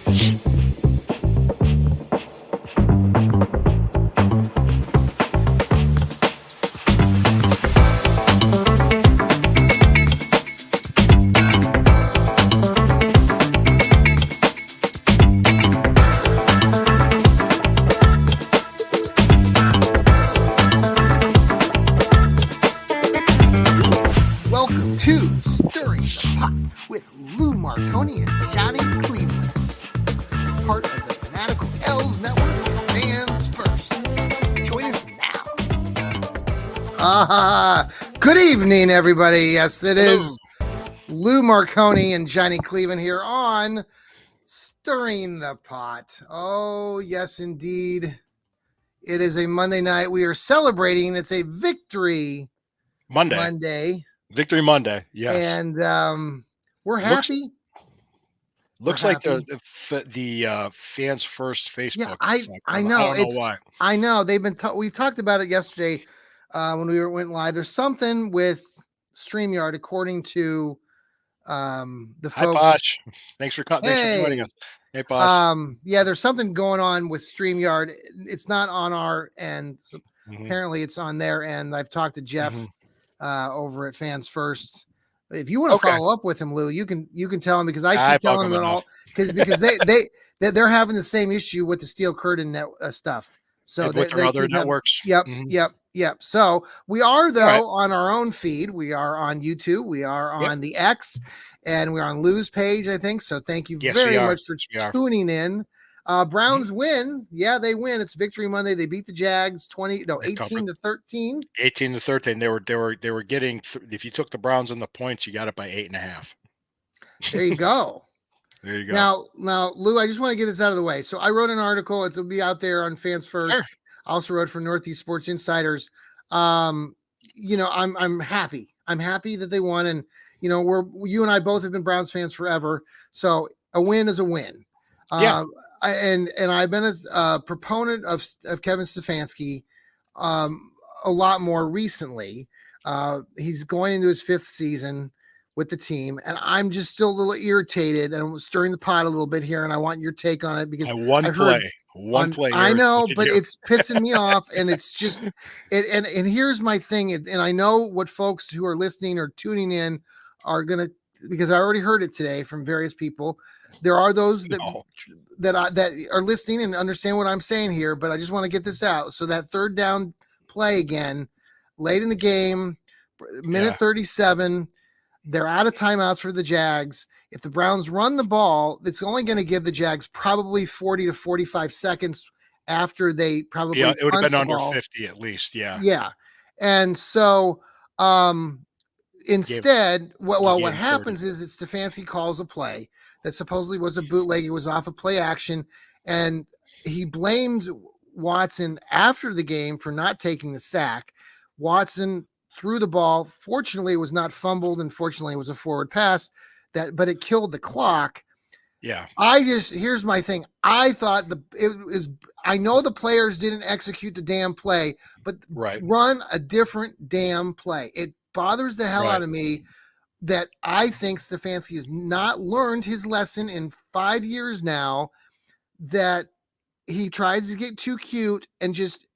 Welcome to Stirring the Pot with Lou Marconi and Johnny Cleveland, part of the Fanatical L's Network, Fans First. Join us now. Good evening, everybody. Yes, it is Lou Marconi and Johnny Cleveland here on Stirring the Pot. Oh, yes, indeed. It is a Monday night. We are celebrating. It's a victory Monday. Victory Monday, yes. And we're happy. Looks like the Fans First Facebook. Yeah, I know. I don't know why. I know they've been. We talked about it yesterday when we went live. There's something with StreamYard, according to the folks. Hi, Bosh. Thanks for joining us. Hey, Bosh. Yeah, there's something going on with StreamYard. It's not on our end. So apparently, it's on their end. I've talked to Jeff. Over at Fans First. If you want to follow up with him, Lou, you can tell him, because I keep telling them all because they're having the same issue with the Steel Curtain stuff. So with their other networks. Yep. So we are on our own feed. We are on YouTube. We are on the X, and we're on Lou's page, I think. So thank you very much for tuning in. Browns win. Yeah, they win. It's Victory Monday. They beat the Jags 18-13. 18-13. They were getting, if you took the Browns and the points, you got it by 8.5. There you go. There you go. Now, Lou, I just want to get this out of the way. So I wrote an article. It'll be out there on Fans First. Sure. I also wrote for Northeast Sports Insiders. I'm happy. I'm happy that they won, and you and I both have been Browns fans forever. So a win is a win. And I've been a proponent of Kevin Stefanski a lot more recently. He's going into his 5th season with the team, and I'm just still a little irritated, and I'm stirring the pot a little bit here, and I want your take on it, because one play. I know, but it's pissing me off, and it's just and here's my thing, and I know what folks who are listening or tuning in are gonna, because I already heard it today from various people. There are those that are listening and understand what I'm saying here, but I just want to get this out. So that third down play again, late in the game, minute 37, they're out of timeouts for the Jags. If the Browns run the ball, it's only going to give the Jags probably 40 to 45 seconds after they probably it would have been under 50 at least. Yeah. And so instead, what happens is that Stefanski calls a play that supposedly was a bootleg. It was off of play action, and he blamed Watson after the game for not taking the sack. Watson threw the ball. Fortunately, it was not fumbled, and fortunately, it was a forward pass, but it killed the clock. Yeah. Here's my thing. I thought I know the players didn't execute the damn play, but run a different damn play. It bothers the hell out of me that I think Stefanski has not learned his lesson in 5 years now, that he tries to get too cute and just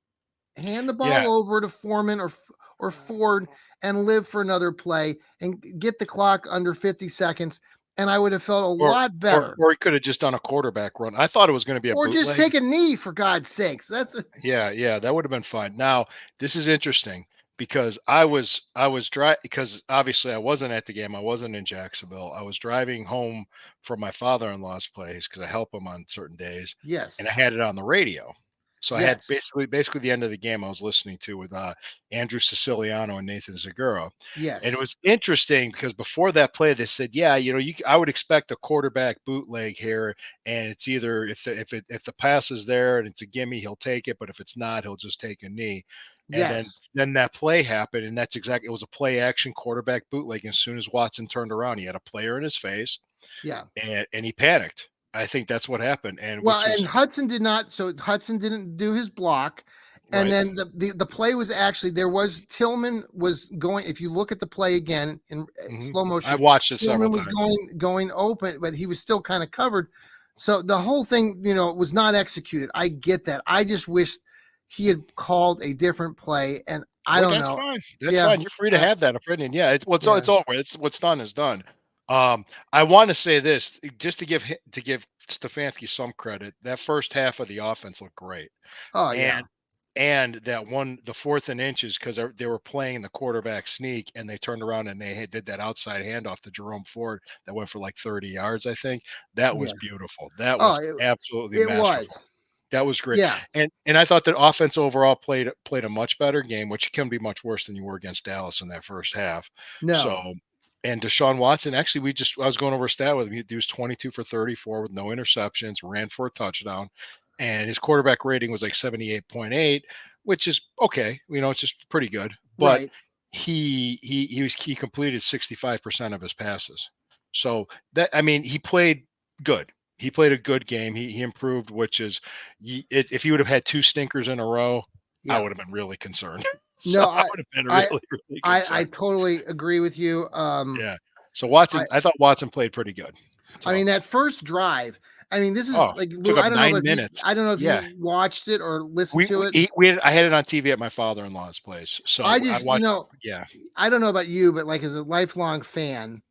hand the ball over to Foreman or Ford and live for another play and get the clock under 50 seconds. And I would have felt a lot better. Or he could have just done a quarterback run. I thought it was going to be a bootleg. Just take a knee, for God's sakes. Yeah, that would have been fun. Now, this is interesting, because I was driving, because obviously I wasn't at the game. I wasn't in Jacksonville. I was driving home from my father-in-law's place, because I help him on certain days. Yes. And I had it on the radio. So I had basically the end of the game I was listening to with Andrew Siciliano and Nathan Zagura. Yes. And it was interesting, because before that play, they said, I would expect a quarterback bootleg here, and it's either if the pass is there and it's a gimme, he'll take it, but if it's not, he'll just take a knee. And then that play happened, and it was a play action quarterback bootleg. As soon as Watson turned around, he had a player in his face. Yeah. And he panicked. I think that's what happened. And Hudson did not. So Hudson didn't do his block. And then the play was actually, Tillman was going, if you look at the play again in slow motion, I watched it Tillman several times. was going open, but he was still kind of covered. So the whole thing, was not executed. I get that. I just wish he had called a different play, and I Well, don't that's know. fine. That's Yeah, fine. You're free to I, have that opinion. Yeah, it's yeah. over. It's what's done is done. I want to say this just to give Stefanski some credit. That first half of the offense looked great, Oh yeah, and that one, the fourth and inches, because they were playing the quarterback sneak, and they turned around and did that outside handoff to Jerome Ford that went for like 30 yards. I think that was yeah. beautiful. That Oh, was absolutely it masterful. was. That was great. Yeah. And I thought that offense overall played a much better game, which can be much worse than you were against Dallas in that first half. No. So, and Deshaun Watson, actually, I was going over a stat with him. He was 22 for 34 with no interceptions, ran for a touchdown, and his quarterback rating was like 78.8, which is okay. It's just pretty good. But Right. he completed 65% of his passes. So that, I mean, he played good. He played a good game. He improved, which is, if he would have had two stinkers in a row, I Yeah. would have been really concerned. So No, I would have been I, really, really I concerned. totally agree with you. Yeah. So I, I thought Watson played pretty good. I So, mean that first drive. I mean, this is oh, like took Lou. up I don't know 9 minutes. I don't know if Yeah. you watched it or listened to it. I had it on TV at my father-in-law's place. I So I just, watched, yeah. I don't know about you, but like as a lifelong fan,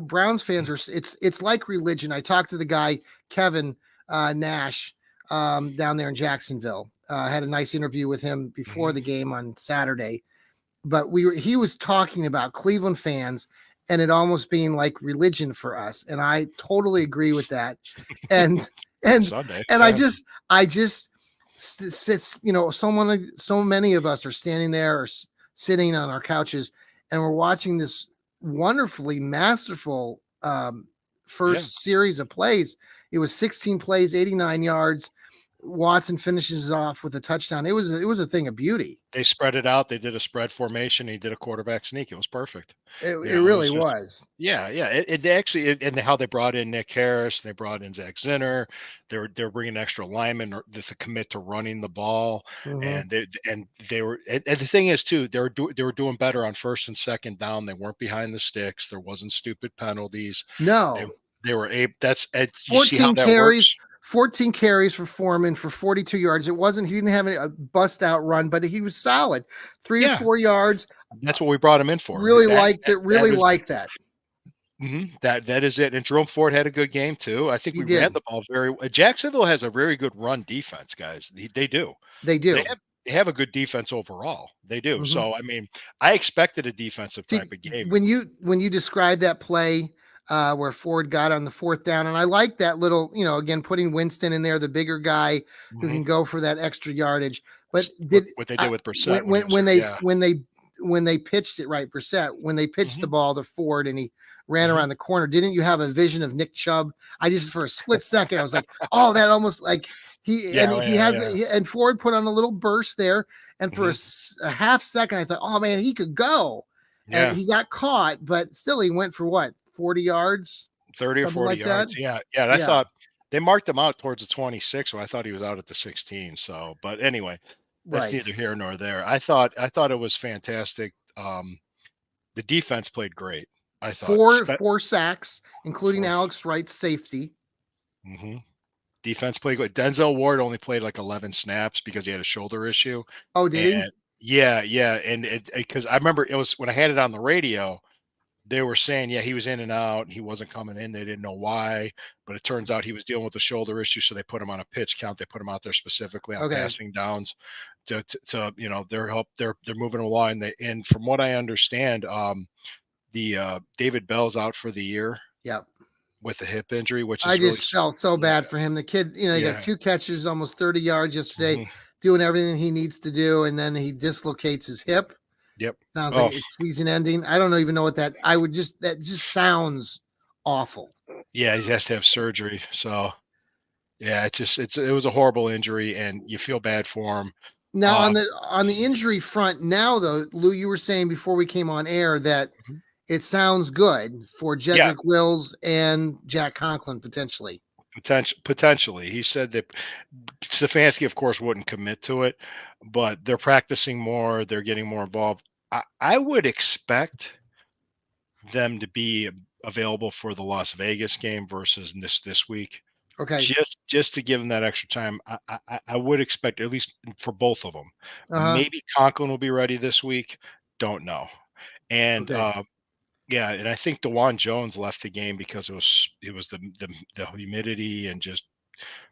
Browns fans are. It's like religion. I talked to the guy Kevin Nash down there in Jacksonville. I had a nice interview with him before Mhm. the game on Saturday, but he was talking about Cleveland fans and it almost being like religion for us, and I totally agree with that. And and Sunday. and Yeah. I just sits, so many of us are standing there or sitting on our couches, and we're watching this wonderfully masterful Yeah. first series of plays. It was 16 plays, 89 yards. Watson finishes off with a touchdown. It was a thing of beauty. They spread it out. They did a spread formation. He did a quarterback sneak. It was perfect. It It was really just, was. yeah, yeah. It actually, and how they brought in Nick Harris, they brought in Zach Zinner. They're bringing extra linemen to commit to running the ball, Mhm. and they were. And the thing is, too, they were doing better on first and second down. They weren't behind the sticks. There wasn't stupid penalties. They No. they were able. You see how 14 that carries, works. 14 carries for Foreman for 42 yards. It wasn't he didn't have a bust out run, but he was solid. 3 or Yeah, 4 yards. that's what we brought him in for. Really That liked that, it. that Really is liked that. that is it. And Jerome Ford had a good game too. I think He we ran did. the ball very. Jacksonville has a very good run defense, guys. They do. They They do. have a good defense overall. They do. Mhm. So I mean, I expected a defensive See, type of game. when you describe that play where Ford got on the fourth down, and I like that little, again putting Winston in there, the bigger guy who Mhm. can go for that extra yardage. But What they did with Brissett when when he when was when here? they Yeah. pitched it right, Brissett, when they pitched the Hmm. ball to Ford and he ran Hmm. around the corner, didn't you have a vision of Nick Chubb? I just for a split second I was like, oh, that almost like Yeah. Yeah. Yeah. and Ford put on a little burst there, and for Hmm. a half second I thought, oh man, he could go, and Yeah. he got caught, but still he went for what, 40 yards, 30 or something 40 like that. yards. Yeah. Yeah. And I Yeah, thought they marked him out towards the 26 when I thought he was out at the 16. So, but anyway, that's right. neither here nor there. I thought it was fantastic. The defense played great. I thought. Four sacks, including For Alex Wright's safety. hmm Defense played good. Denzel Ward only played like 11 snaps because he had a shoulder issue. Oh, did he? And yeah, yeah. And because I remember it was when I had it on the radio, they were saying, yeah, he was in and out. He wasn't coming in. They didn't know why. But it turns out he was dealing with a shoulder issue. So they put him on a pitch count. They put him out there specifically on Okay. passing downs they're moving along. And from what I understand, the David Bell's out for the year Yep. with a hip injury, which I is really, just felt so yeah, bad for him. The kid, he got yeah. 2 catches, almost 30 yards yesterday, Mhm. doing everything he needs to do, and then he dislocates his hip. Yep. Sounds like Oh, it's season ending. I don't even know what that just sounds awful. yeah, he has to have surgery. So, yeah, it was a horrible injury, and you feel bad for him. Now Um, on the injury front, now though, Lou, you were saying before we came on air that mhm. it sounds good for Yeah, Jedrick Wills and Jack Conklin potentially. potentially. He said that Stefanski, of course, wouldn't commit to it, but they're practicing more. They're getting more involved. I would expect them to be available for the Las Vegas game versus this week. Okay. just to give him that extra time. I would expect at least for both of them. Uh-huh. Maybe Conklin will be ready this week. Don't know. And Okay. yeah, and I think DeJuan Jones left the game because it was the humidity and just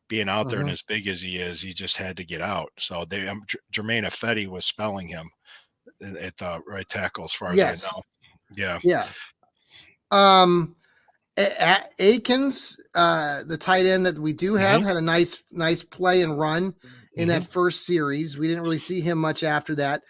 being out there and Mhm. as big as he just had to get out. So Jermaine Ifedi was spelling him at the right tackle, as far as I Yes. know. Yeah. Yeah. Um, Akins, the tight end that we do have, Hmm. had a nice play and run in Hmm. that first series. We didn't really see him much after that.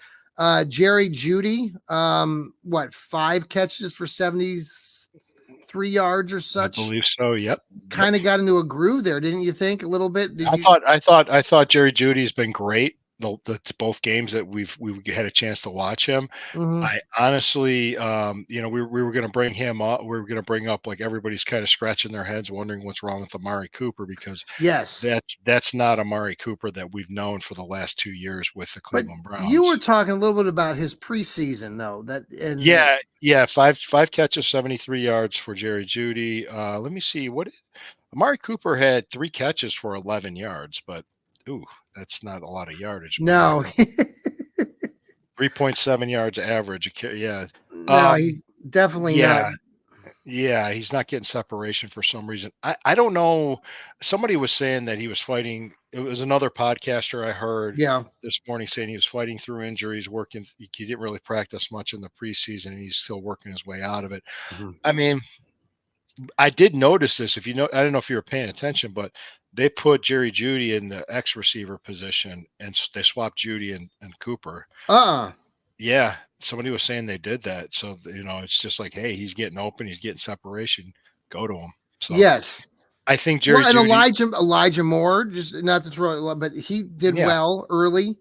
Jerry Judy, what, 5 catches for 73 yards or I such? believe so. Yep. Yep. Kind of got into a groove there, didn't you think? A little bit. Did I you? thought I thought I thought Jerry Judy's been great. The both games that we've had a chance to watch him. Mhm. I honestly, we were going to bring him up. We were going to bring up, like, everybody's kind of scratching their heads, wondering what's wrong with Amari Cooper, because Yes. that's not Amari Cooper that we've known for the last 2 years with the But Cleveland you were Browns. talking a little bit about his preseason though, that in the Yeah, yeah, five catches, 73 yards for Jerry Judy. Let me see what Amari Cooper had 3 catches for 11 yards, but ooh, that's not a lot of yardage. But yeah, no. 3.7 yards average. Yeah. No, Um, he's definitely not. yeah, yeah, he's not getting separation for some reason. I don't know. Somebody was saying that he was fighting. It was another podcaster I heard Yeah. this morning saying he was fighting through injuries, working. He didn't really practice much in the preseason, and he's still working his way out of it. Mhm. I mean, I did notice this. If you know, I don't know if you were paying attention, but they put Jerry Judy in the X receiver position, and they swapped Judy and Cooper. Uh-uh. Yeah, somebody was saying they did that. So, it's just like, hey, he's getting open, he's getting separation, go to him. So Yes. I think Jerry Well, and Judy, Elijah Moore, just not to throw it, but he did yeah, well early.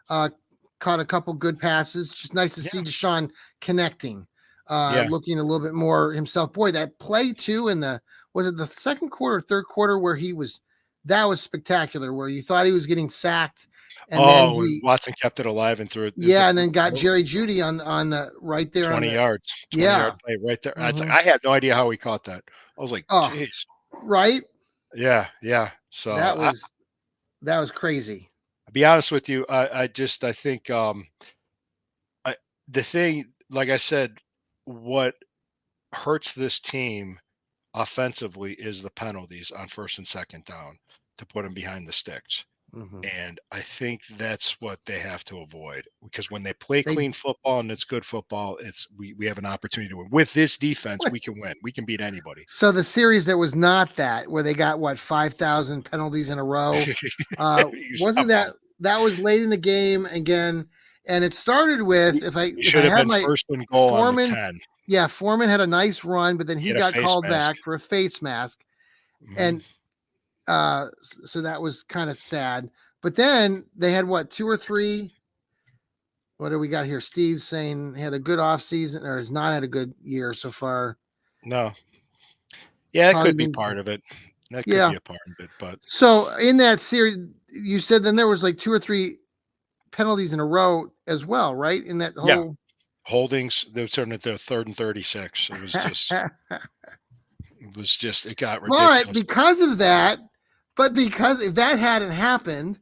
Uh, Caught a couple good passes. Just nice to yeah, see Deshaun connecting, yeah. looking a little bit more himself. Boy, that play too in the was it the second quarter, third quarter where that was spectacular. Where you thought he was getting sacked, and then Oh, and Watson kept it alive and threw it yeah, and then got Jerry Judy on the right there on 20 the yards, 20-yard yeah. play right there. Hmm. I had no idea how he caught that. I was like, Oh, geez. right. Yeah, yeah. So That was that was crazy. I'll be honest with you. I think, I, the thing, like I said, what hurts this team offensively is the penalties on first and second down to put them behind the sticks. Hmm. And I think that's what they have to avoid, because when they play They clean football and it's good football, we have an opportunity to win. With this defense, we can win. We can beat anybody. So the series that was not that, where they got what 5,000 penalties in a row, wasn't Something. that was late in the game again, and it started with We, we if I should have have been my first and goal on the Foreman, 10. yeah, Foreman had a nice run, but then He he had a got face called mask. back for a face mask, Hmm. and so that was kind of sad. But then they had what 2 or 3. What do we got here? Steve's saying he had a good off season or has not had a good year so far. No. Yeah, that Probably could be been part of it. That could yeah. be a part of it. But So in that series, you said then there was like 2 or 3 penalties in a row as well, right? In that yeah, whole holdings, they were turning it to 3rd and 36. It got but ridiculous. because of that, but because if that hadn't happened,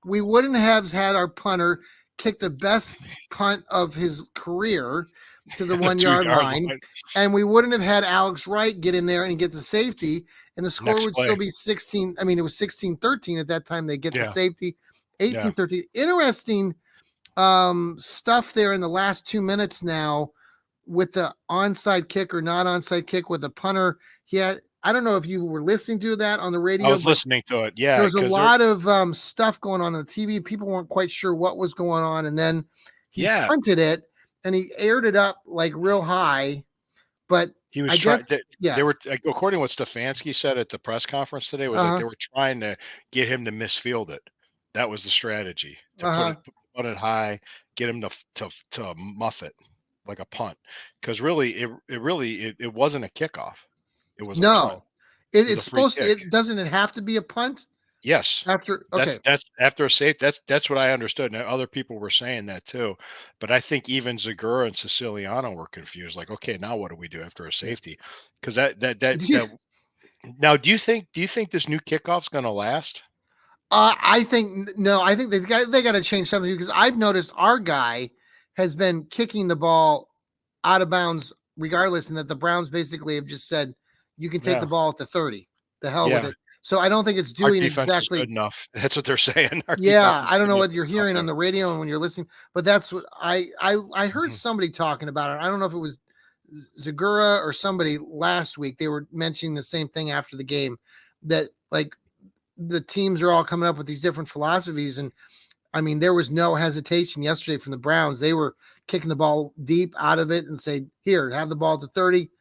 we wouldn't have had our punter kick the best punt of his career to the The one two yard yard line. line. And we wouldn't have had Alex Wright get in there and get the safety. And the score Next would play. still be 16. I mean, it was 16-13 at that time. They get the Yeah, safety, yeah. 18-13. Interesting stuff there in the last 2 minutes now with the onside kick or not onside kick with the punter. He had, I don't know if you were listening to that on the I radio, was but listening to it. there Yeah, was a because they're lot of stuff going on the TV. People weren't quite sure what was going on. And then he yeah, punted it and he aired it up like real high. But he was I trying. guess, They yeah. were, like, according to what Stefanski said at the press conference today, was that Uh they were trying to get him to misfield it. That was the strategy, huh. to Uh huh. put it high, get him to muff it like a punt. Because really, it wasn't a kickoff. It was a punt. No, It was a it's free supposed to, kick. it doesn't it have to be a punt Yes. after? Okay. That's after a safe. That's what I understood, and other people were saying that too. But I think even Zagura and Siciliano were confused. Like, okay, now what do we do after a Yeah. safety? Because that Now, do you think this new kickoff's going to last? I think no. I think they got to change something because I've noticed our guy has been kicking the ball out of bounds regardless, and that the Browns basically have just said you can take the Yeah, ball at the 30. The hell with yeah. it. So I don't think it's Our doing defense is good exactly. enough. That's what they're saying. Our defense Yeah, is I don't good know enough what to you're stop hearing on that. the radio and when you're listening, but that's what I heard Mhm. somebody talking about it. I don't know if it was Zagura or somebody last week. They were mentioning the same thing after the game that like the teams are all coming up with these different philosophies. And I mean, there was no hesitation yesterday from the Browns. They were kicking the ball deep out of it and say, "Here, have the ball at the 30.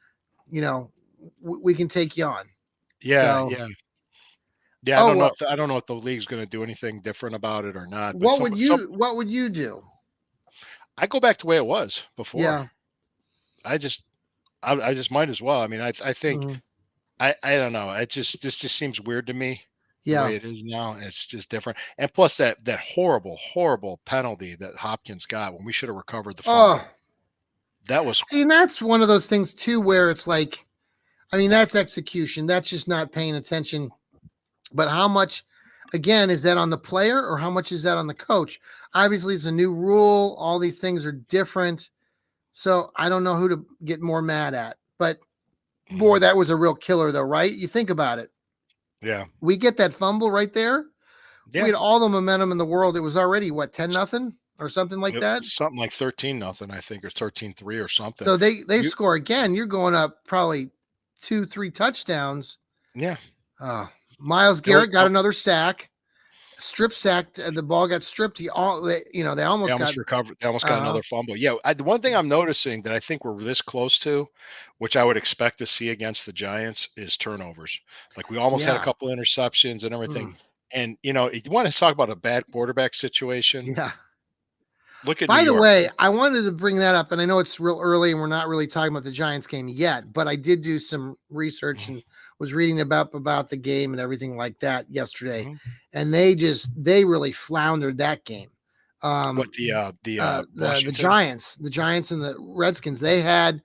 You know, we can take you on." Yeah, So, yeah. Yeah, I oh don't know well, if I don't know if the league's gonna do anything different about it or not, but what some would some you do? I go back to the way it was before. Yeah. I just I just might as well. I mean, I think Mhm. I don't know. This just seems weird to me the Yeah. way it is now. It's just different. And plus that horrible penalty that Hopkins got when we should have recovered the Oh, fumble. That was see, and that's one of those things too, where it's like, I mean, that's execution. That's just not paying attention. But how much, again, is that on the player or how much is that on the coach? Obviously, it's a new rule. All these things are different. So I don't know who to get more mad at. But boy, mhm. that was a real killer, though, right? You think about it. Yeah. We get that fumble right there. We Yeah. had all the momentum in the world. It was already what, 10-0 or something like Yep, that. something like 13-0, I think, or 13-3 or something. So they You score again. You're going up probably 2-3 touchdowns. Yeah. Miles That was Garrett got another sack, strip sacked. The ball got stripped. They They almost got. almost recovered. They almost got Uh another fumble. Yeah, the one thing I'm noticing that I think we're this close to, which I would expect to see against the Giants, is turnovers. Like, we almost had a Yeah. couple interceptions and everything. Mm, And, if you wanna talk about a bad quarterback situation, yeah. look at New By the York. way, I wanted to bring that up, and I know it's real early, and we're not really talking about the Giants game yet. But I did do some research Mhm, and was reading about the game and everything like that yesterday, mhm. and they really floundered that game. What Um, the Washington? Giants and the Redskins, they had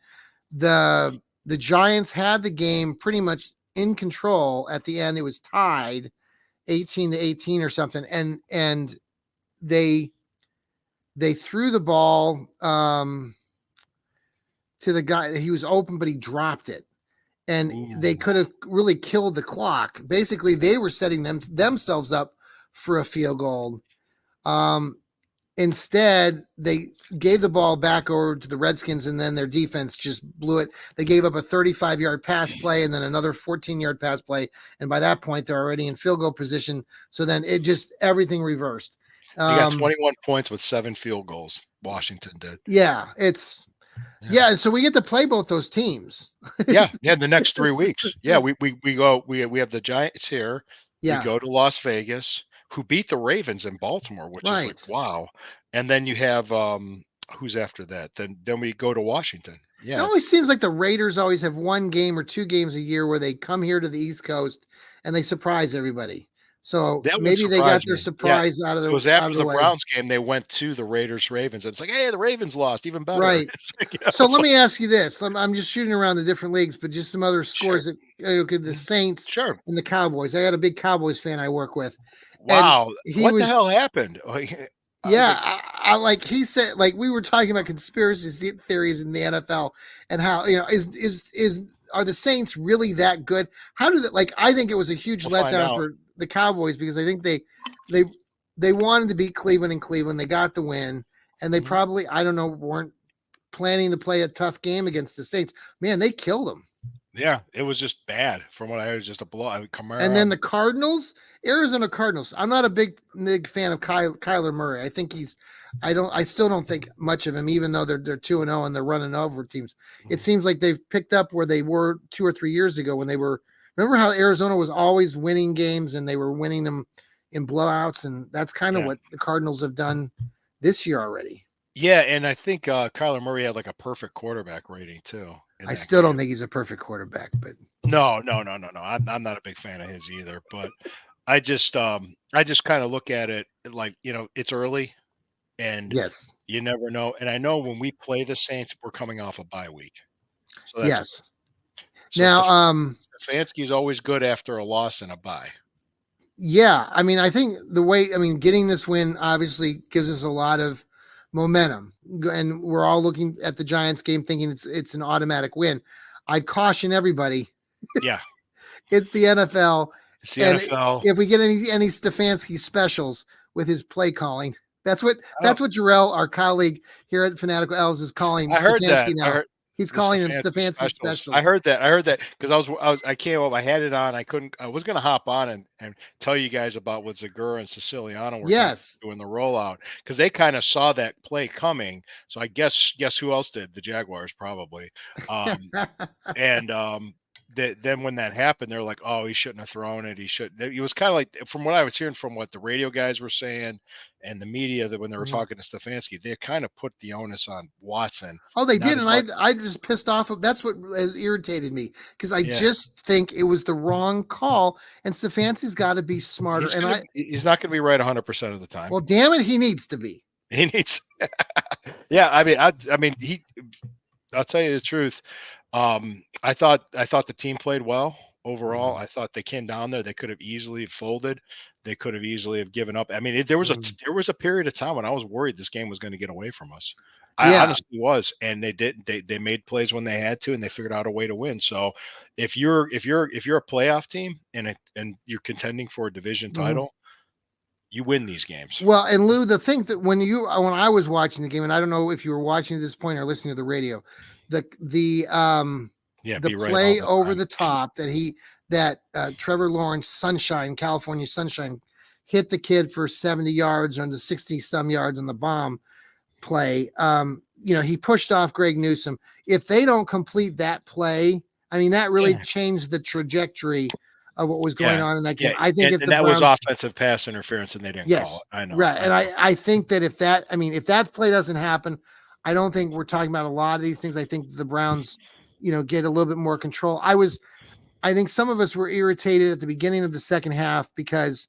the Giants had the game pretty much in control at the end. It was tied 18-18 or something, and they they threw the ball to the guy. He was open, but he dropped it, and they Ooh. could have really killed the clock. Basically, they were setting themselves up for a field goal. Um, Instead, they gave the ball back over to the Redskins, and then their defense just blew it. They gave up a 35-yard pass play and then another 14-yard pass play. And by that point, they're already in field goal position. So then it just everything reversed. They got Um, 21 points with 7 field goals. Washington did. yeah, Yeah. so we get to play both those teams. Yeah, yeah, the next 3 weeks. Yeah, we have the Giants here. We Yeah, go to Las Vegas, who beat the Ravens in Baltimore, which is like, right. wow. And then you have, who's after that? Then we go to Washington. It Yeah, always seems like the Raiders always have one game or two games a year where they come here to the East Coast and they surprise everybody. So that would maybe they got surprise their me. Yeah, surprise it was out after of the the way. Browns game, they went to the Raiders-Ravens, and it's like, "Hey, the Ravens lost, even better." Right. It's like, So it's let like me ask you this. I'm just shooting around the different leagues, but just some other sure. scores that the Mhm. Saints Sure. and the Cowboys. I got a big Cowboys fan I work with, and Wow, he what the was hell happened? I was yeah. like, I like he said like we were talking about conspiracy theories in the NFL and how is are the Saints really that good? How did it like? I think it was a huge "We'll find letdown out." for the Cowboys because I think they they wanted to beat Cleveland in Cleveland. They got the win, and they Mhm. probably I don't know weren't planning to play a tough game against the Saints. Man, they killed them. Yeah, it was just bad from what I heard, just a blowout. And then Kamara. the Cardinals, Arizona Cardinals. I'm not a big fan of Kyler Murray. I think I still don't think much of him, even though they're 2-0 and they're running over teams. It Mhm. seems like they've picked up where they were 2 or 3 years ago when they were. Remember how Arizona was always winning games and they were winning them in blowouts, and that's kind of Yeah. what the Cardinals have done this year already. Yeah, and I think, Kyler Murray had, like, a perfect quarterback rating too in I that still don't game. think he's a perfect quarterback, but No, no, no, no, no, I'm not a big fan of his either, but I just kinda look at it like, it's early, and yes, you never know, and I know when we play the Saints, we're coming off a bye week. So that's yes. so Now, stuff Stefanski's always good after a loss and a bye. Yeah, I mean, I think getting this win obviously gives us a lot of momentum, and we're all looking at the Giants game thinking it's an automatic win. I caution everybody, Yeah, it's the NFL, it's the and NFL. if we get any Stefanski specials with his play calling, Oh, that's what Jarrell, our colleague here at Fanatical Elves, is calling I heard that. Stefanski I now. heard He's the calling them Stefanski Stefanski specials. I specials. heard that. I heard that because I came up. I had it on. I couldn't. I was going to hop on and tell you guys about what Zagura and Siciliano were kind of Yes. doing the rollout because they kind of saw that play coming. So I guess who else did? The Jaguars probably. Um, and then when that happened, they're like, "Oh, he shouldn't have thrown it. He should." It was kind of like, from what I was hearing from what the radio guys were saying and the media, that when they were Mhm. talking to Stefanski, they kind of put the onus on Watson, Oh, they not did, as and much. I just pissed off. That's what has irritated me because I Yeah, just think it was the wrong call, and Stefanski's got to be smarter. And he's not gonna be right 100% of the time. well, damn it, he needs to be. He needs. Yeah, I mean, I'll tell you the truth. I thought the team played well overall. Mhm. I thought they came down there. They could have easily folded. They could have easily have given up. I mean, there was Mhm. a period of time when I was worried this game was going to get away from us. I Yeah. honestly was, and they didn't. They made plays when they had to, and they figured out a way to win. So, if you're a playoff team and you're contending for a division Mhm. title, you win these games. Well, and Lou, the thing that when I was watching the game, and I don't know if you were watching at this point or listening to the radio, Yeah, the be right all play the over time. the top that Trevor Lawrence Sunshine, California Sunshine, hit the kid for 70 yards on the 60 some yards on the bomb play. He pushed off Greg Newsome. If they don't complete that play, I mean, that really Yeah, changed the trajectory of what was going yeah, on in that game. yeah, I think and if and the that was Browns, offensive pass interference, and they didn't call yes, it. I know, right. I And know. I think that if that play doesn't happen, I don't think we're talking about a lot of these things. I think the Browns, get a little bit more control. I think some of us were irritated at the beginning of the second half because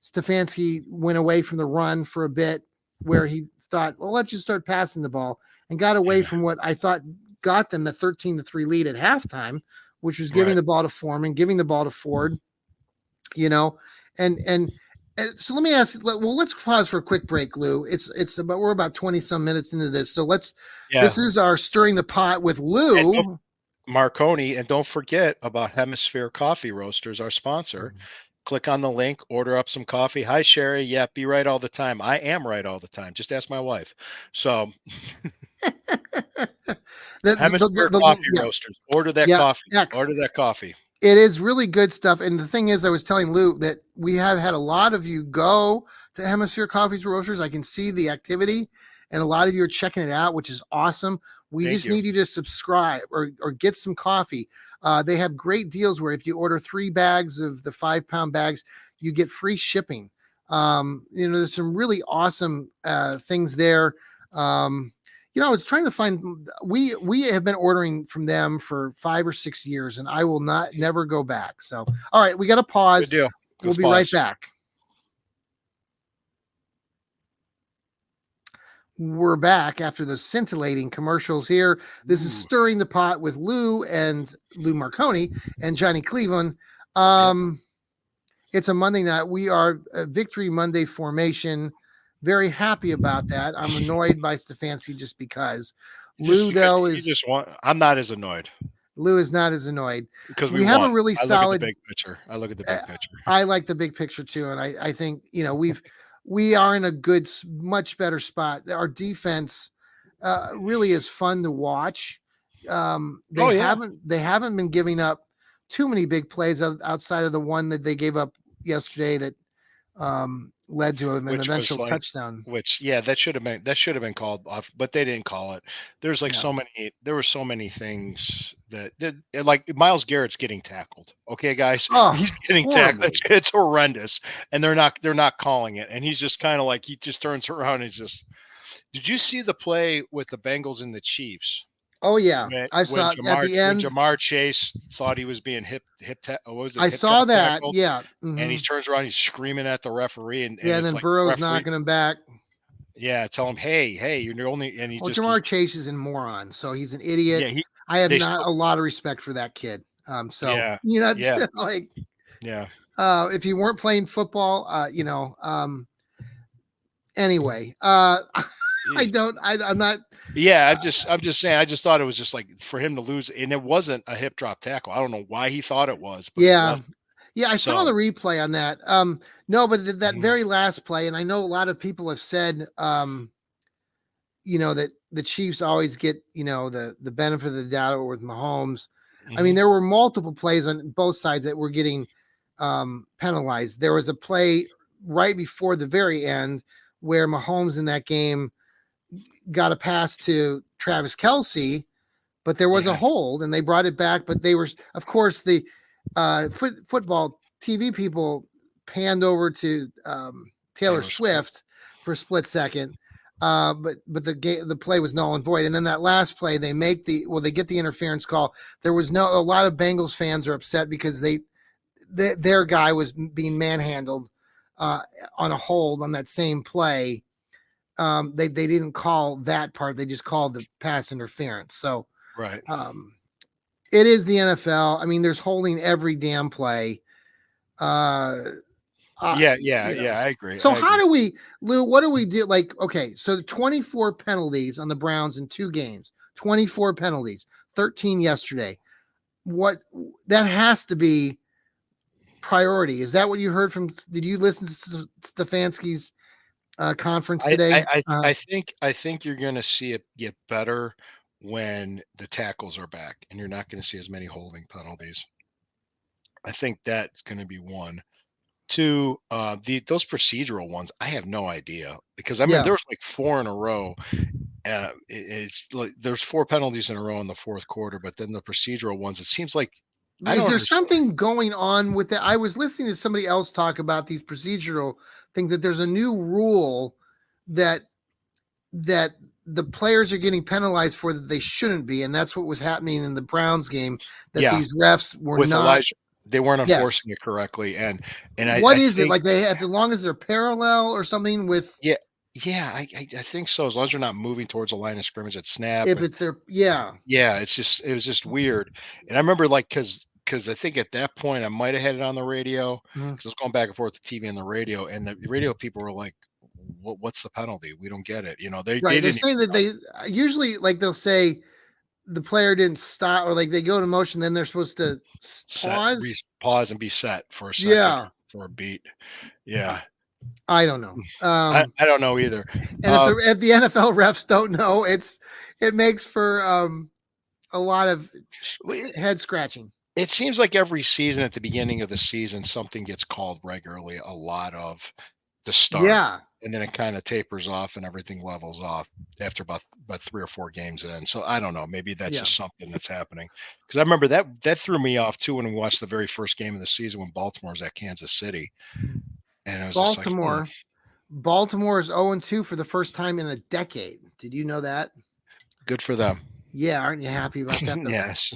Stefanski went away from the run for a bit where he thought, well, let's just start passing the ball, and got away Yeah, from what I thought got them the 13-3 lead at halftime, which was giving right. the ball to Foreman, giving the ball to Ford, you know, and so let me ask. Well, let's pause for a quick break, Lou. We're about 20 some minutes into this, so Yeah, this is our stirring the pot with and don't Lou. Marconi, and don't forget about Hemisphere Coffee Roasters, our sponsor. Click on the link, order up some coffee. Hi, Sherry. Yeah, be right all the time. I am right all the time. Just ask my wife. So, Hemisphere Coffee Yeah, Roasters. Order that yeah, coffee. X. Order that coffee. It is really good stuff. And the thing is, I was telling Lou that we have had a lot of you go to Hemisphere Coffees Roasters. I can see the activity, and a lot of you are checking it out, which is awesome. We Thank just you. need you to subscribe or get some coffee. They have great deals where if you order 3 bags of the 5-pound bags, you get free shipping. There's some really awesome things there. I was trying to find. We have been ordering from them for 5 or 6 years, and I will never go back. So, all right, we got to Good pause. deal. We'll Let's be right pause. back. We're back after the scintillating commercials here. This is Ooh, Stirring the Pot with Lou and Lou Marconi and Johnny Cleveland. yep. It's a Monday night. We are a Victory Monday formation. Very happy about that. I'm annoyed by Stefanski just because. Just Lou, because though, you just want, I'm not as annoyed Lou is not as annoyed. because we We have a won. really I look at the solid. big picture. I look at the Uh, big picture. I like the big picture too, and I think we are in a much better spot. Our defense really is fun to watch. Oh yeah, They haven't been giving up too many big plays outside of the one that they gave up yesterday that led to an which was eventual like, touchdown. yeah, that should have been called off, but they didn't call it. There's like Yeah. there were so many things that like Miles Garrett's getting tackled. Okay, guys, Oh, he's getting tackled. horrible. It's horrendous, and they're not calling it, and he's just kind of like he just turns around and just. Did you see the play with the Bengals and the Chiefs? Oh yeah, When I when saw at Jamar the when end. Jamar Chase thought he was being what was it, I hip drop saw that. tackled, Yeah. and he hmm turns around, he's screaming at the referee, and Yeah, and it's then like the Burrow's referee, knocking him back. yeah, tell him, hey, you're the only, and he Well, just Jamar Chase is a moron, so he's an idiot. yeah, he I have they not still a lot of respect for that kid. So Yeah. you know, Yeah. like Yeah. if you weren't playing football, anyway, I Jeez. don't, I'm not, Yeah, I'm just saying, I just thought it was just like for him to lose, and it wasn't a hip drop tackle. I don't know why he thought it was, but it yeah. wasn't. Yeah, I saw So the replay on that. No, but that mhm, very last play, and I know a lot of people have said, that the Chiefs always get, the benefit of the doubt with Mahomes. I mean, mhm, there were multiple plays on both sides that were getting penalized. There was a play right before the very end where Mahomes in that game got a pass to Travis Kelsey, but there was a yeah, hold and they brought it back. But they were, of course, the football TV people panned over to Taylor Taylor Swift. Swift for a split second. But the play was null and void. And then that last play, they get the interference call. There was a lot of Bengals fans are upset because their guy was being manhandled uh, on a hold on that same play. They didn't call that part. They just called the pass interference. So Right. um, it is the NFL. I mean, there's holding every damn play. Uh, Yeah, you know. I agree. So I how agree. do we, Lou? What do we do? Like, okay, so 24 penalties on the Browns in 2 games. 24 penalties. 13 yesterday. What that has to be priority. Is that what you heard from? Did you listen to Stefanski's conference I I today? I I think you're gonna see it get better when the tackles are back, and you're not gonna see as many holding penalties. I think that's gonna be one. 2, those procedural ones, I have no idea because I remember Yeah. there was like 4 in a row. It's like there's 4 penalties in a row in the 4th quarter, but then the procedural ones, it seems like I Is don't there understand. something going on with that? I was listening to somebody else talk about these procedural things that there's a new rule that that the players are getting penalized for that they shouldn't be, and that's what was happening in the Browns game. That Yeah, these refs were with not. Elijah, they weren't Yes. enforcing it correctly, and I What I is it think like? They as long as they're parallel or something with yeah, yeah, I think so, as long as you're not moving towards the line of scrimmage at snap, if and it's their yeah. yeah, it was just weird, and I remember, like, because I think at that point, I might have had it on the radio Mhm. because I was going back and forth with the TV and the radio, and the radio people were like, what's the penalty? We don't get it." They Right. They're didn't saying that they usually like they'll say the player didn't stop or like they go to motion, then they're supposed to set re pause. pause and be set for a second Yeah. for a beat. I, Yeah. I don't know. I don't know either. And Uh, if the NFL refs don't know, it makes for a lot of we head scratching. It seems like every season at the beginning of the season, something gets called regularly, a lot of the start, Yeah, and then it kinda tapers off and everything levels off after about 3 or 4 games in. So I don't know, maybe that's yeah. just something that's happening. Because I remember that threw me off too when we watched the very first game of the season when Baltimore was at Kansas City, and I was just like, "Hmm, Baltimore. Baltimore is 0-2 for the first time in a decade. Did you know that? good for them." Yeah, aren't you happy about that? The Yes.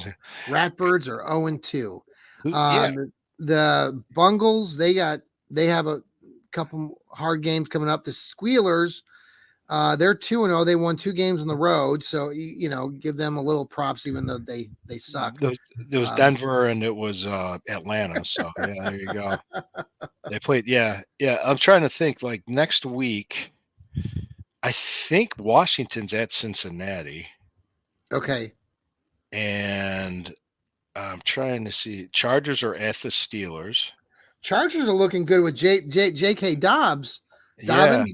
Ratbirds are 0-2. Who yeah. The Bungles, they have a couple hard games coming up. The Squealers, they're 2-0. They won 2 games on the road, so give them a little props, even though they suck. There was Um, Denver and it was, Atlanta, so, yeah, there you go. They played yeah, I'm trying to think, like, next week, I think Washington's at Cincinnati, okay, and I'm trying to see Chargers are at the Steelers. Chargers are looking good with J.K. Yeah, Dobbins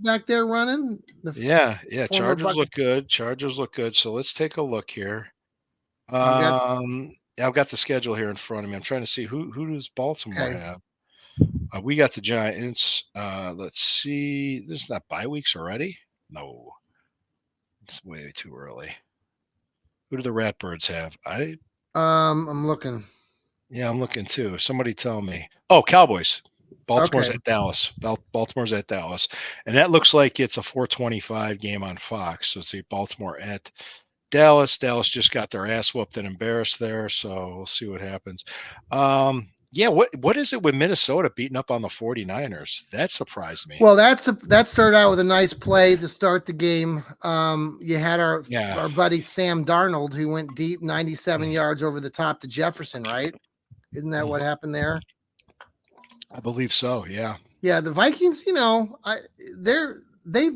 back there running the yeah, former Chargers Bucket. look good, Chargers look good, so let's take a look here. You got Yeah, I've got the schedule here in front of me. I'm trying to see who does Baltimore okay. have? We got the Giants. Let's see. This is not bye weeks already. No, it's way too early. Who do the Ratbirds have? I'm looking. Yeah, I'm looking too. Somebody tell me. Oh, Cowboys. Baltimore's Okay. at Dallas. Baltimore's at Dallas, and that looks like it's a 4:25 game on Fox. So see Baltimore at Dallas. Dallas just got their ass whooped and embarrassed there, so we'll see what happens. Yeah, what is it with Minnesota beating up on the 49ers? That surprised me. Well, that started out with a nice play to start the game. You had Yeah. our buddy Sam Darnold who went deep, 97 yards over the top to Jefferson, right? Isn't that what happened there? I believe so. Yeah. Yeah, the Vikings, they've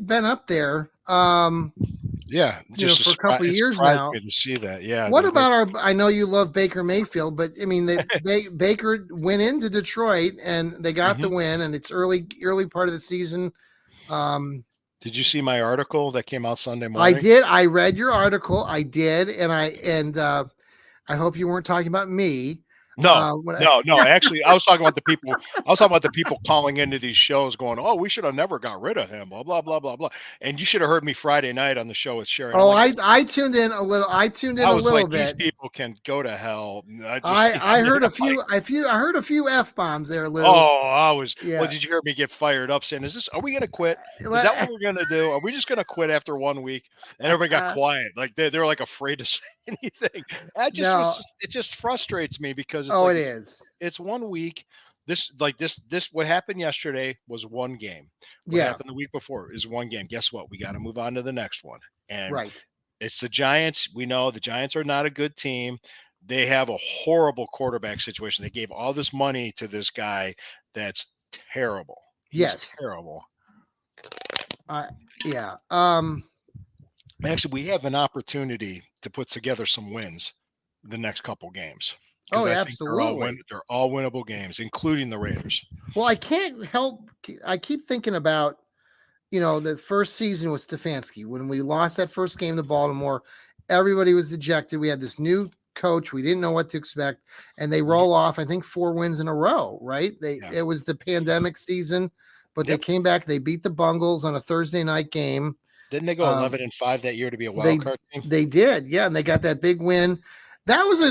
been up there, Yeah. for a couple of It years surprised now. me to see that. Yeah. What about I know you love Baker Mayfield, but I mean, Baker went into Detroit and they got the Mhm. win, and it's early part of the season. Um, Did you see my article that came out Sunday I morning? did. I read your article. I did, and I hope you weren't talking about me. No, When I, no. Actually, I was talking about the people. I was talking about the people calling into these shows, going, "Oh, we should have never got rid of him." Blah blah blah blah blah. And you should have heard me Friday night on the show with Sherry. I'm oh, like, I tuned in a little. I tuned in I a was little like, these bit. people can go to hell. And I just, I heard a few. I heard a few f bombs there, Lou. oh, I was. Well, Yeah. did you hear me get fired up saying, "Is this? Are we going to quit? Is that Well, what we're going to do? Are we just going to quit after 1 week?" And everybody got quiet, like they're like afraid to say anything. I just was. no. It just frustrates me because it's Oh, like it is. it's 1 week. This what happened yesterday was one game. What Yeah. happened the week before is one game. Guess what? We got to move on to the next one. And Right. it's the Giants. We know the Giants are not a good team. They have a horrible quarterback situation. They gave all this money to this guy that's terrible. He's Yes. terrible. Yeah. Actually, we have an opportunity to put together some wins the next couple games because Oh, I yeah, think absolutely. they're all winnable games, including the Raiders. Well, I can't help. I keep thinking about the first season with Stefanski when we lost that first game to Baltimore. Everybody was dejected. We had this new coach. We didn't know what to expect, and they Mhm. roll off. I think 4 wins in a row. Right? Yeah. It was the pandemic season, but they Yep. came back. They beat the Bungles on a Thursday night game. Didn't they go Um, 11-5 that year to be a wild they card team? they did, yeah, and they got that big win. That was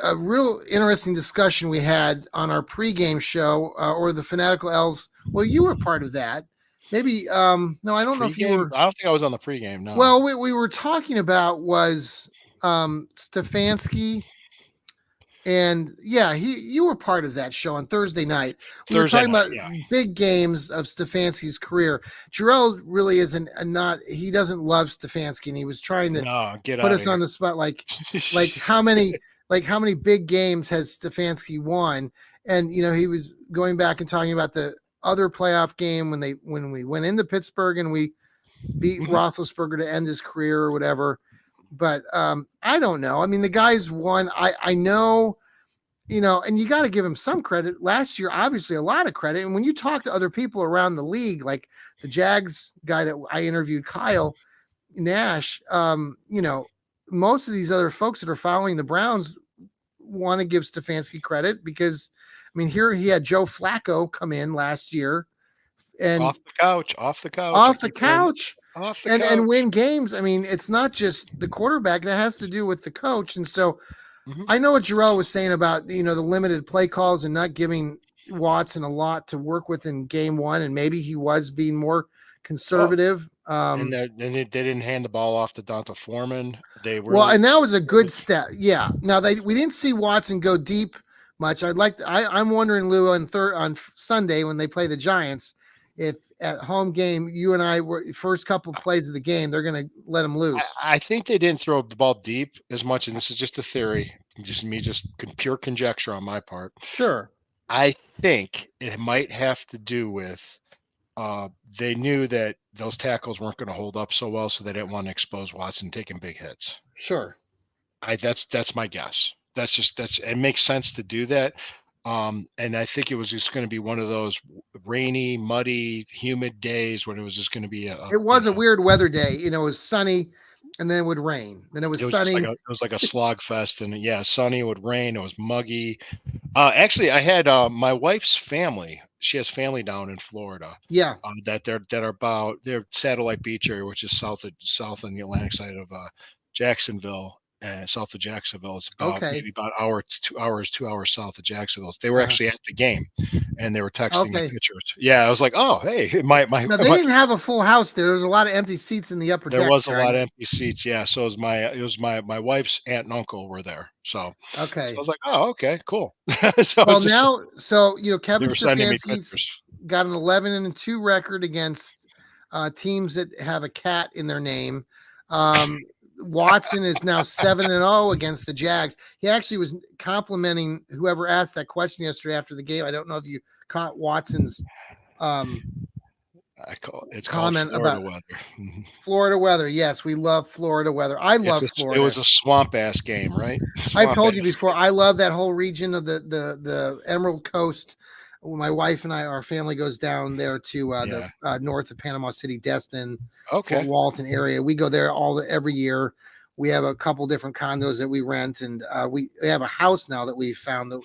a real interesting discussion we had on our pregame show, or the Fanatical Elves. Well, you were part of that. Maybe no, I don't know if you Pregame? were. I don't think I was on the pregame. No. Well, we were talking about was Stefanski, and yeah, you were part of that show on Thursday night. We were Thursday talking night. about Yeah. big games of Stefanski's career. Jarrell really isn't not he doesn't love Stefanski, and he was trying to No, get put out us of here. on the spot like how many big games has Stefanski won? And he was going back and talking about the other playoff game when we went into Pittsburgh and we beat Mhm. Roethlisberger to end his career or whatever. But I don't know. I mean, the guy's won. I know, and you got to give him some credit. Last year, obviously, a lot of credit. And when you talk to other people around the league, like the Jags guy that I interviewed, Kyle Nash, most of these other folks that are following the Browns want to give Stefanski credit because, I mean, here he had Joe Flacco come in last year and Off the couch. Off the couch. I off the keep hearing it. couch Off the and couch. win games. I mean, it's not just the quarterback, that has to do with the coach. And so Mhm. I know what Jarrell was saying about, the limited play calls and not giving Watson a lot to work with in game one. And maybe he was being more Well, conservative. and they didn't hand the ball off to Donta Foreman. They Well, really. and that was a good step. Yeah. Now we didn't see Watson go deep much. I'm wondering, Lou, on Sunday when they play the Giants, if at home game you and I were first couple plays of the game, they're going to let him loose. I think they didn't throw the ball deep as much, and this is just a theory, just pure conjecture on my part. Sure. I think it might have to do with they knew that those tackles weren't going to hold up so well, so they didn't want to expose Watson taking big hits. Sure. That's my guess. That's it makes sense to do that. And I think it was just going to be one of those rainy, muddy, humid days when it was just going to be It was a weird weather day. It was sunny and then it would rain. Then it was it was just sunny. it was like a slog fest, and yeah, sunny, it would rain, it was muggy. Actually, I had my wife's family. She has family down in Florida. Yeah. They're Satellite Beach area, which is south on the Atlantic side of Jacksonville, and south of Jacksonville. It's about Okay. maybe about an hour to 2 hours south of Jacksonville. They were Uh-huh. actually at the game, and they were texting me Okay. pictures. Yeah, I was like, oh, hey, Now they didn't have a full house there. There was a lot of empty seats in the upper there deck was a there. lot of empty seats. Yeah, so it was my wife's aunt and uncle were there. So I Okay. was like, oh, okay, cool. So Well, it's just now, so they Kevin were sending me Stefanski's pictures. got an 11-2 record against teams that have a cat in their name. Watson is now 7-0 against the Jags. He actually was complimenting whoever asked that question yesterday after the game. I don't know if you caught Watson's um, It's called comment Florida about weather. Mhm. Florida weather. Yes, we love Florida weather. I love It Florida. was a swamp ass game, right? I've Swamp told you ass. before. I love that whole region of the Emerald Coast. My wife and I, our family goes down there to the Yeah. north of Panama City, Destin, Fort Okay. Walton area. We go there every year. We have a couple different condos that we rent, and we have a house now that we found that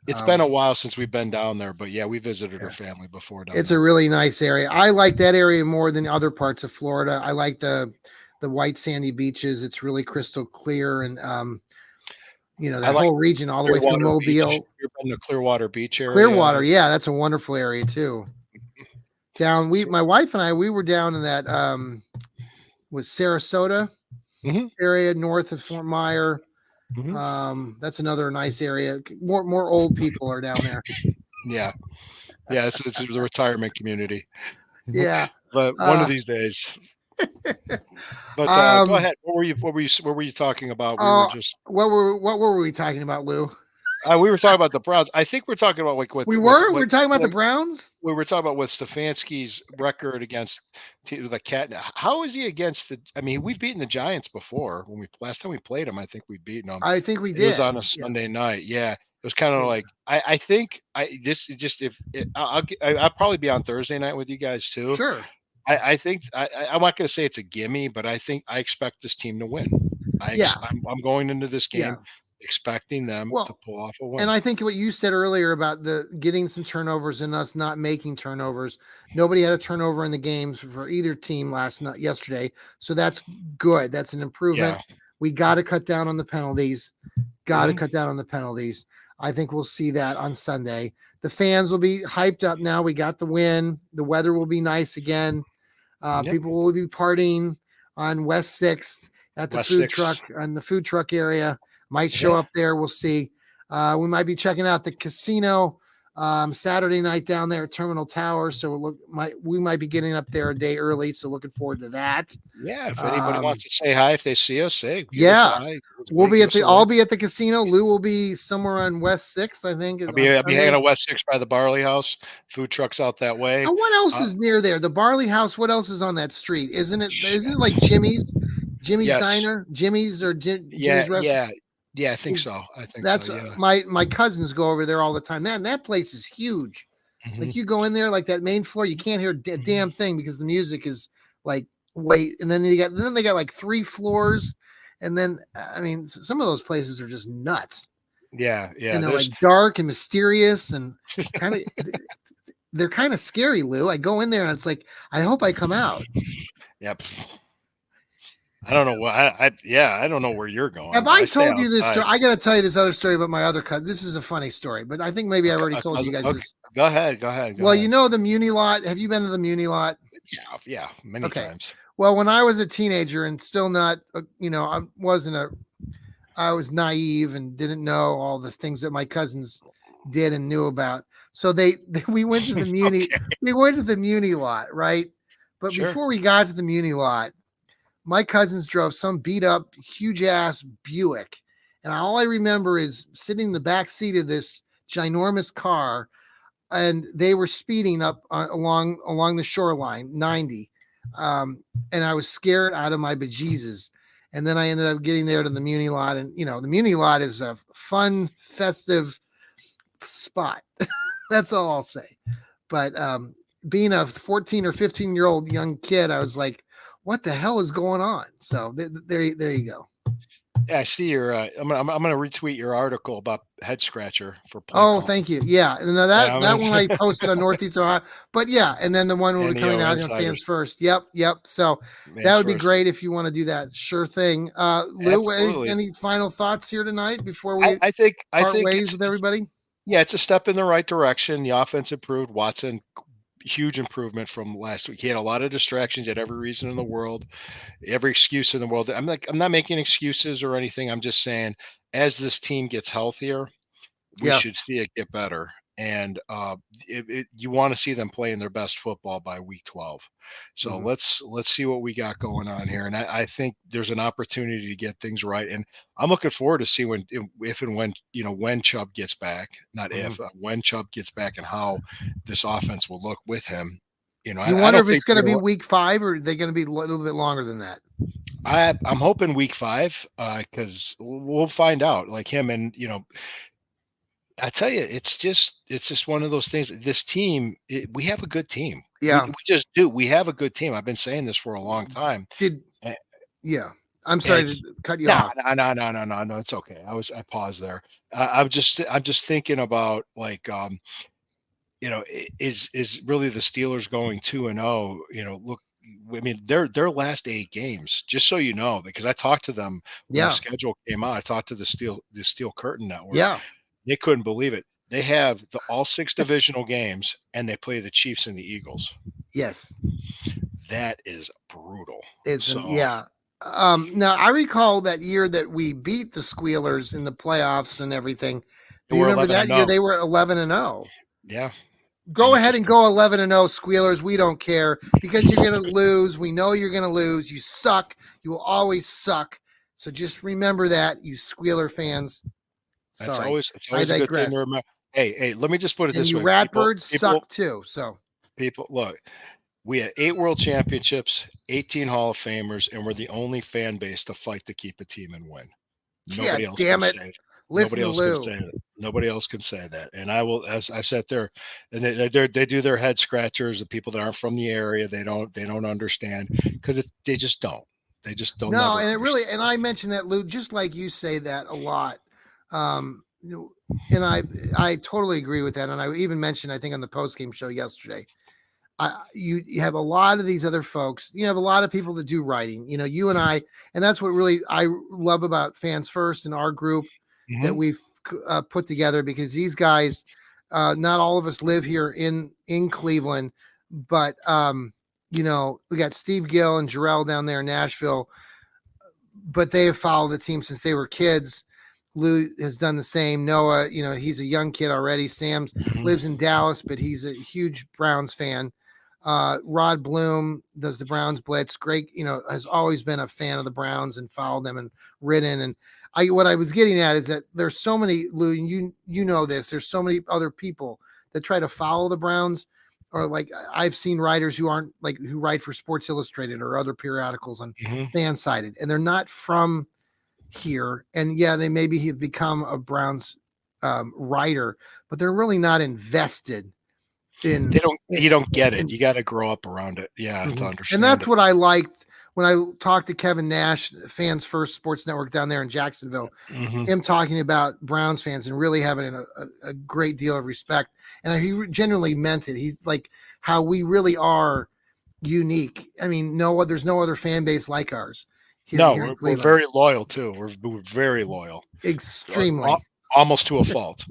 It's been a um, while since we've been down there, but yeah, we visited her yeah, family before down it's a there. really nice area. I like that area more than other parts of Florida. I like the white sandy beaches. It's really crystal clear, and I that like whole region all the way through Clearwater Beach. Mobile. You've been to Clearwater Beach area? Clearwater, yeah, that's a wonderful area too. Down, So, my wife and I, we were down in that was Sarasota mhm, area north of Fort Myer. mhm. That's another nice area. More old people are down there. Yeah. Yeah, it's the retirement community. Mhm. Yeah. But one of Uh, these days. But, go um. ahead. What were you talking about? We were just What were we talking about, Lou? we were talking about the Browns. I think we're talking about, like, We with were. what We're talking about the what Browns. we were talking about with Stefanski's record against the Cat. How is he against I mean, we've beaten the Giants before. When we last time we played them, I think we've beaten them. I think we It was did. on a Yeah. Sunday night. Yeah. It was kind of Yeah. like I think I this is just if it, I'll probably be on Thursday night with you guys too. Sure. I think I'm not going to say it's a gimme, but I think I expect this team to win. Yeah. I'm going into this game Yeah. expecting them to Well, pull off a and win. I think what you said earlier about the getting some turnovers and us not making turnovers. Nobody had a turnover in the games for either team yesterday. So that's good. That's an improvement. Yeah. We got to cut down on the penalties. Got to Hmm. cut down on the penalties. I think we'll see that on Sunday. The fans will be hyped up now. We got the win. The weather will be nice again. Yep. People will be partying on West 6th at the West food six. truck in the food truck area. Might show Yeah. up there. We'll see. We might be checking out the casino Saturday night down there at Terminal Tower. So we might be getting up there a day early. So looking forward to that. Yeah. If anybody Um, wants to say hi, if they see us, say give us a yeah, hi. Give us a I'll wave. be at the casino. Lou will be somewhere on West 6th, I think, on I'll be hanging Sunday. out West Six by the Barley House. Food trucks out that way. Now, what else Uh, is near there? The Barley House. What else is on that street? Isn't it like Jimmy's? Jimmy's yes. Diner, Jimmy's or Yeah. Jimmy's Restaurant. Yeah. Yeah. I think so. I think so. That's Yeah. my cousins go over there all the time. Man, that place is huge. Hmm. Like you go in there, like that main floor, you can't hear a damn thing because the music is like wait, and then they got like 3 floors, and then I mean some of those places are just nuts, Yeah. Yeah. and they're There's like dark and mysterious and kind of they're kind of scary, Lou. I go in there and it's like I hope I come out. Yep. I don't know what yeah, I don't know where you're going, Have but I I stay told you this outside. story? I got to tell you this other story about my other cousin. This is a funny story, but I think maybe I already told you guys Okay, this. go ahead, go ahead, go Well, you ahead. know the Muni lot. Have you been to the Muni lot? Yeah, yeah, many Okay. times. Well, when I was a teenager and still not, I was naive and didn't know all the things that my cousins did and knew about. So we went to the Muni, Okay, we went to the Muni lot, right? But sure. before we got to the Muni lot, my cousins drove some beat up, huge ass Buick. And all I remember is sitting in the back seat of this ginormous car and they were speeding up along the shoreline 90 and I was scared out of my bejesus, and then I ended up getting there to the Muni lot, and the Muni lot is a fun festive spot. That's all I'll say. But being a 14 or 15-year-old young kid, I was like, what the hell is going on? So there you go. Yeah, I see your. I'm gonna retweet your article about head scratcher for play Oh, calling. thank you. Yeah. And then Yeah, that one I posted on Northeast Ohio. But yeah, and then the one will be coming NEO out on insiders, Fans First. Yep, yep. So that man's would be first. great if you want to do that. Sure thing. Lou, Absolutely. any final thoughts here tonight before we I part think ways with everybody? yeah, it's a step in the right direction. The offense improved. Watson, huge improvement from last week. He had a lot of distractions. He had every reason in the world, every excuse in the world. I'm not making excuses or anything. I'm just saying, as this team gets healthier, we Yeah. should see it get better. and you want to see them playing their best football by week 12. So Mhm. let's see what we got going on here, and I think there's an opportunity to get things right, and I'm looking forward to see when if and when when Chubb gets back, not Mhm. if when Chubb gets back, and how this offense will look with him. You I wonder don't if it's think going to be week 5 or are they going to be a little bit longer than that? I'm hoping week 5 because we'll find out. Like him, and I tell you, it's just one of those things. This team, we have a good team. We Yeah. just do. We have a good team. I've been saying this for a long time, Did and, yeah. I'm and sorry to it's cut you no, off. no, no, no, no, no, no. It's okay. I paused there. I'm just thinking about like is really the Steelers going 2-0? Look, I mean, their last 8 games, just so you know, because I talked to them when the Yeah. schedule came out. I talked to the Steel Curtain Network. Yeah. They couldn't believe it. They have all 6 divisional games, and they play the Chiefs and the Eagles. Yes. That is brutal. It's an So yeah. Now I recall that year that we beat the Squealers in the playoffs and everything. Do you we're remember 11 that and year 0. they were 11-0? Yeah, and Go it ahead just and go 11-0, Squealers. We don't care because you're going to lose. We know you're going to lose. You suck. You will always suck. So just remember that, you Squealer fans. that's Sorry, always it's I always a good thing to digress. remember. Hey, let me just put it And this you way, people, Ratbirds people, suck too. So people. Look, we had 8 world championships, 18 Hall of Famers, and we're the only fan base to fight to keep a team and win. yeah, Nobody else can damn it. say that. Listen Nobody to else can Lou. say that. Nobody else can say that. And I will, as I sat there, and they do their head scratchers. The people that aren't from the area, they don't understand because they just don't. They just don't No, never and it really, understand. and I mentioned that, Lou, just like you say that a lot. You know, and I totally agree with that. And I even mentioned, I think, on the post game show yesterday, you have a lot of these other folks. You have a lot of people that do writing. You and I, and that's what really I love about Fans First and our group that Hmm. we've put together, because these guys, not all of us live here in Cleveland, but we got Steve Gill and Jarrell down there in Nashville, but they have followed the team since they were kids. Lou has done the same. Noah, he's a young kid already. Sam's Hmm. lives in Dallas, but he's a huge Browns fan. Rod Bloom does the Browns Blitz. Great, has always been a fan of the Browns and followed them and written. And what I was getting at is that there's so many, Lou, and you know this. There's so many other people that try to follow the Browns, or like I've seen writers who aren't like who write for Sports Illustrated or other periodicals on Hmm. fan sided, and they're not from here. And yeah, they maybe have become a Browns writer, but they're really not invested in. You don't get it. in You got to grow up around it. Yeah, to And understand that's it. what I liked when I talked to Kevin Nash, Fans First Sports Network down there in Jacksonville. Hmm. Him talking about Browns fans and really having a great deal of respect, and he genuinely meant it. He's like how we really are unique. I mean, there's no other fan base like ours No, here in we're Cleveland. very loyal too. We're very loyal. Extremely. Almost to a fault.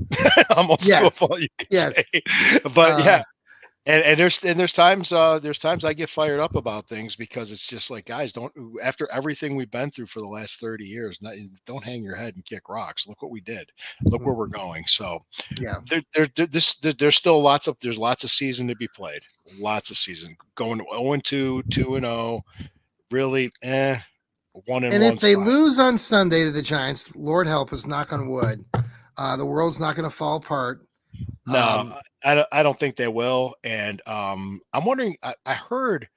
Almost to a Yes. fault, you could say. Yes. But Uh, yeah, and there's times I get fired up about things because it's just like, guys, don't, after everything we've been through for the last 30 years, don't hang your head and kick rocks. Look what we did. Look where we're going. So yeah. there's still lots of season to be played. Lots of season going 0-2, 2-0. Really, 1 and And if 1's they fine. lose on Sunday to the Giants, Lord help us, knock on wood, the world's not going to fall apart. No, Um, I don't think they will. And I'm wondering. I heard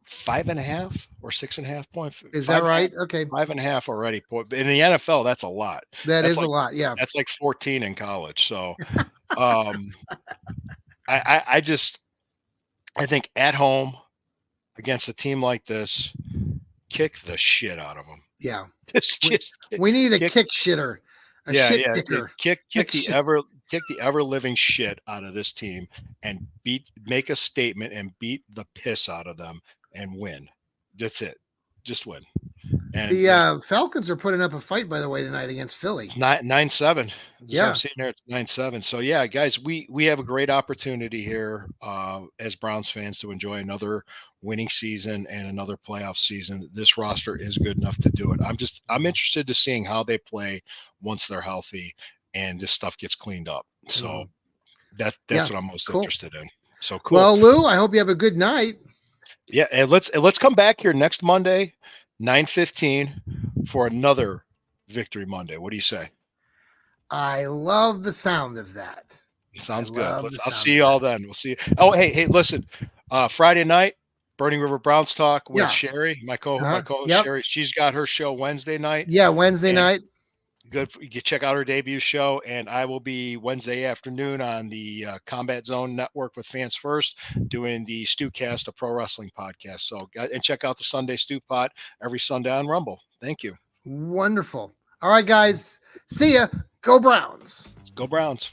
5.5 or 6.5 point, is that right? Okay. 5.5 already. In the NFL, that's a lot. That That's is a like lot. Yeah. that's like 14 in college. So um, I think at home against a team like this, kick the shit out of them. Yeah. Just We, just we need a kick. kick shitter, a Yeah, shit yeah. kicker. Kick Kick the shit. ever living shit out of this team and make a statement and beat the piss out of them and win. That's it. Just win. And The Falcons are putting up a fight, by the way, tonight against it's Philly. 9-7. So I'm Yeah. seeing there it's 9-7. So yeah, guys, we have a great opportunity here as Browns fans to enjoy another winning season and another playoff season. This roster is good enough to do it. I'm interested to seeing how they play once they're healthy and this stuff gets cleaned up. So Mhm. That's Yeah, what I'm most cool. interested in. So cool. Well, Lou, I hope you have a good night. Yeah, and let's come back here next Monday, 9:15, for another Victory Monday. What do you say? I love the sound of that. I Sounds good. love the I'll sound see of you all that. then. We'll see you. Oh, hey, listen. Friday night, Burning River Browns talk with Yeah. Sherry, my co-host Yep. Sherry. She's got her show Wednesday night, Yeah. Wednesday and night. good. You check out her debut show, and I will be Wednesday afternoon on the Combat Zone Network with Fans First, doing the Stewcast, a pro wrestling podcast. So, and check out the Sunday Stew Pot every Sunday on Rumble. Thank you. Wonderful. All right, guys. See ya. Go Browns. Go Browns.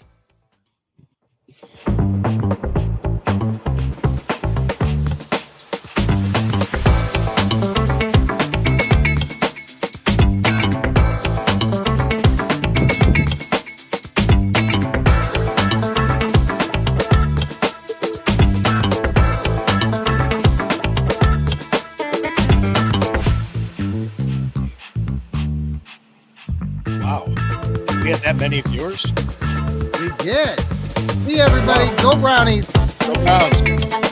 Wow. We had that many viewers? We did. See you, everybody. Go Brownies. Go Browns.